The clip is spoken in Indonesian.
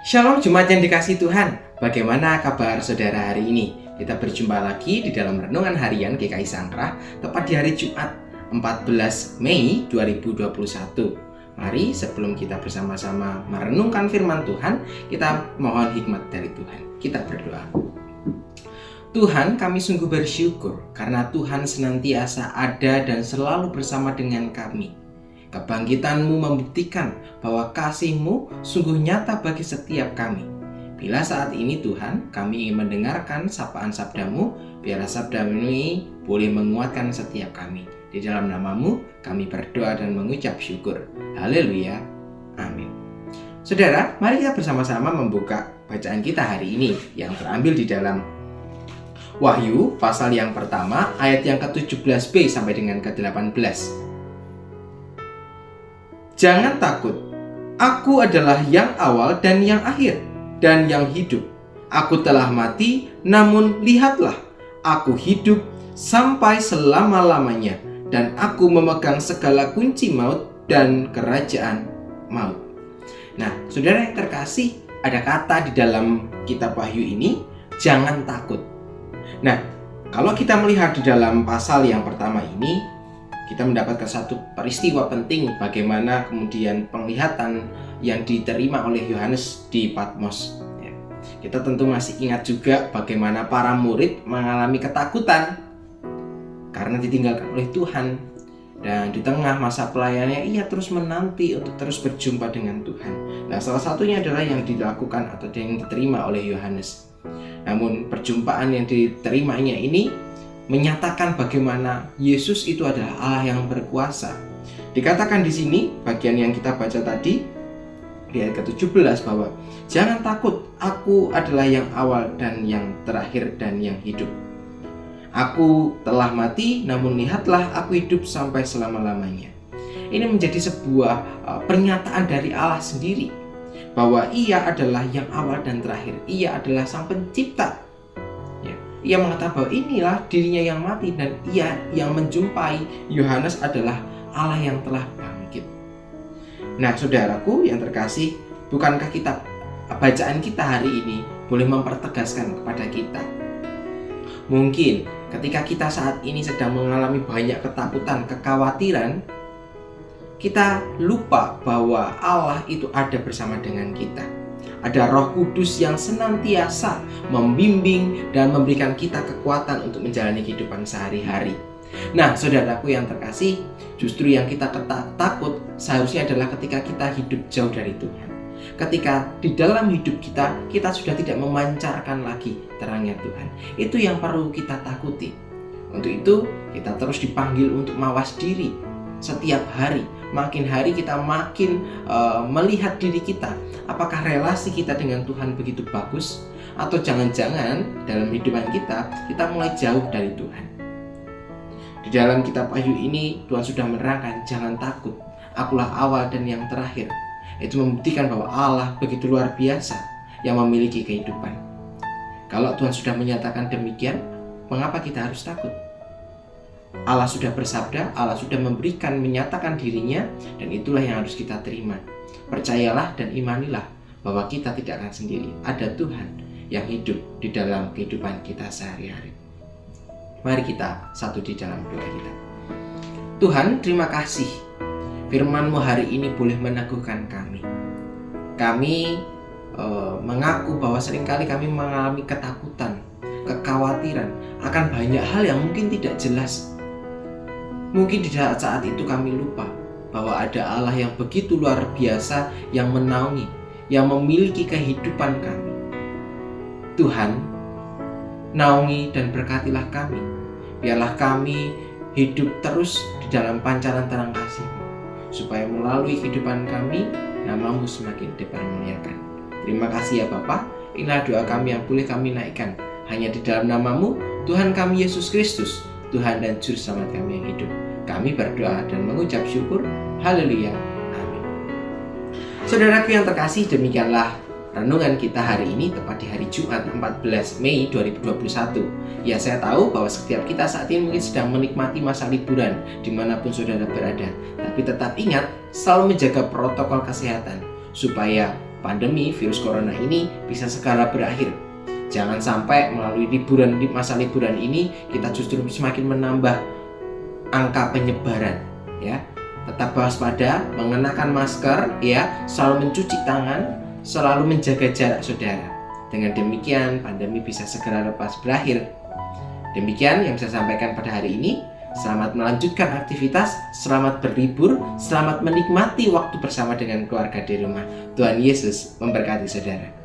Shalom Jemaat yang dikasihi Tuhan. Bagaimana kabar saudara hari ini? Kita berjumpa lagi di dalam Renungan Harian GKI Sangkrah, tepat di hari Jumat 14 Mei 2021. Mari sebelum kita bersama-sama merenungkan firman Tuhan, kita mohon hikmat dari Tuhan. Kita berdoa. Tuhan, kami sungguh bersyukur karena Tuhan senantiasa ada dan selalu bersama dengan kami. Kebangkitan-Mu membuktikan bahwa kasih-Mu sungguh nyata bagi setiap kami. Bila saat ini Tuhan, kami ingin mendengarkan sapaan sabda-Mu, biarlah sabda-Mu ini boleh menguatkan setiap kami. Di dalam nama-Mu, kami berdoa dan mengucap syukur. Haleluya. Amin. Saudara, mari kita bersama-sama membuka bacaan kita hari ini yang terambil di dalam Wahyu, pasal yang pertama, ayat yang ke-17b sampai dengan ke-18. Jangan takut, aku adalah yang awal dan yang akhir, dan yang hidup. Aku telah mati, namun lihatlah, aku hidup sampai selama-lamanya, dan aku memegang segala kunci maut dan kerajaan maut. Nah, saudara yang terkasih, ada kata di dalam kitab Wahyu ini, jangan takut. Nah, kalau kita melihat di dalam pasal yang pertama ini, kita mendapatkan satu peristiwa penting bagaimana kemudian penglihatan yang diterima oleh Yohanes di Patmos. Kita tentu masih ingat juga bagaimana para murid mengalami ketakutan karena ditinggalkan oleh Tuhan. Dan di tengah masa pelayanannya ia terus menanti untuk terus berjumpa dengan Tuhan. Nah, salah satunya adalah yang dilakukan atau yang diterima oleh Yohanes. Namun perjumpaan yang diterimanya ini menyatakan bagaimana Yesus itu adalah Allah yang berkuasa. Dikatakan di sini bagian yang kita baca tadi di ayat ke-17 bahwa jangan takut, aku adalah yang awal dan yang terakhir dan yang hidup. Aku telah mati, namun lihatlah aku hidup sampai selama-lamanya. Ini menjadi sebuah pernyataan dari Allah sendiri bahwa Ia adalah yang awal dan terakhir. Ia adalah Sang Pencipta. Ia mengatakan bahwa inilah dirinya yang mati dan ia yang menjumpai Yohanes adalah Allah yang telah bangkit. Nah, saudaraku yang terkasih, bukankah bacaan kita hari ini boleh mempertegaskan kepada kita? Mungkin ketika kita saat ini sedang mengalami banyak ketakutan, kekhawatiran, kita lupa bahwa Allah itu ada bersama dengan kita. Ada Roh Kudus yang senantiasa membimbing dan memberikan kita kekuatan untuk menjalani kehidupan sehari-hari. Nah, saudaraku yang terkasih, justru yang kita takut seharusnya adalah ketika kita hidup jauh dari Tuhan. Ketika di dalam hidup kita sudah tidak memancarkan lagi terangnya Tuhan. Itu yang perlu kita takuti. Untuk itu, kita terus dipanggil untuk mawas diri setiap hari. Makin hari kita makin melihat diri kita. Apakah relasi kita dengan Tuhan begitu bagus? Atau jangan-jangan dalam kehidupan kita mulai jauh dari Tuhan. Di dalam kitab Wahyu ini Tuhan sudah menerangkan, jangan takut, akulah awal dan yang terakhir. Itu membuktikan bahwa Allah begitu luar biasa yang memiliki kehidupan. Kalau Tuhan sudah menyatakan demikian, mengapa kita harus takut? Allah sudah bersabda, Allah sudah menyatakan dirinya, dan itulah yang harus kita terima. Percayalah dan imanilah bahwa kita tidak akan sendiri. Ada Tuhan yang hidup di dalam kehidupan kita sehari-hari. Mari kita satu di dalam doa kita. Tuhan, terima kasih firman-Mu hari ini boleh meneguhkan kami. Kami mengaku bahwa seringkali kami mengalami ketakutan, kekhawatiran akan banyak hal yang mungkin tidak jelas. Mungkin di saat itu kami lupa bahwa ada Allah yang begitu luar biasa yang menaungi, yang memiliki kehidupan kami. Tuhan, naungi dan berkatilah kami. Biarlah kami hidup terus di dalam pancaran terang kasih-Mu, supaya melalui kehidupan kami, nama-Mu semakin dipermuliakan. Terima kasih ya Bapa. Inilah doa kami yang boleh kami naikkan hanya di dalam nama-Mu, Tuhan kami Yesus Kristus, Tuhan dan Juru Selamat kami yang hidup. Kami berdoa dan mengucap syukur. Haleluya. Amin. Saudaraku yang terkasih, demikianlah renungan kita hari ini tepat di hari Jumat 14 Mei 2021. Ya, saya tahu bahwa setiap kita saat ini mungkin sedang menikmati masa liburan dimanapun saudara berada. Tapi tetap ingat, selalu menjaga protokol kesehatan supaya pandemi virus corona ini bisa segera berakhir. Jangan sampai melalui liburan, di masa liburan ini kita justru semakin menambah angka penyebaran, ya. Tetap waspada, mengenakan masker, ya, selalu mencuci tangan, selalu menjaga jarak saudara. Dengan demikian pandemi bisa segera lepas berakhir. Demikian yang saya sampaikan pada hari ini. Selamat melanjutkan aktivitas, selamat berlibur, selamat menikmati waktu bersama dengan keluarga di rumah. Tuhan Yesus memberkati saudara.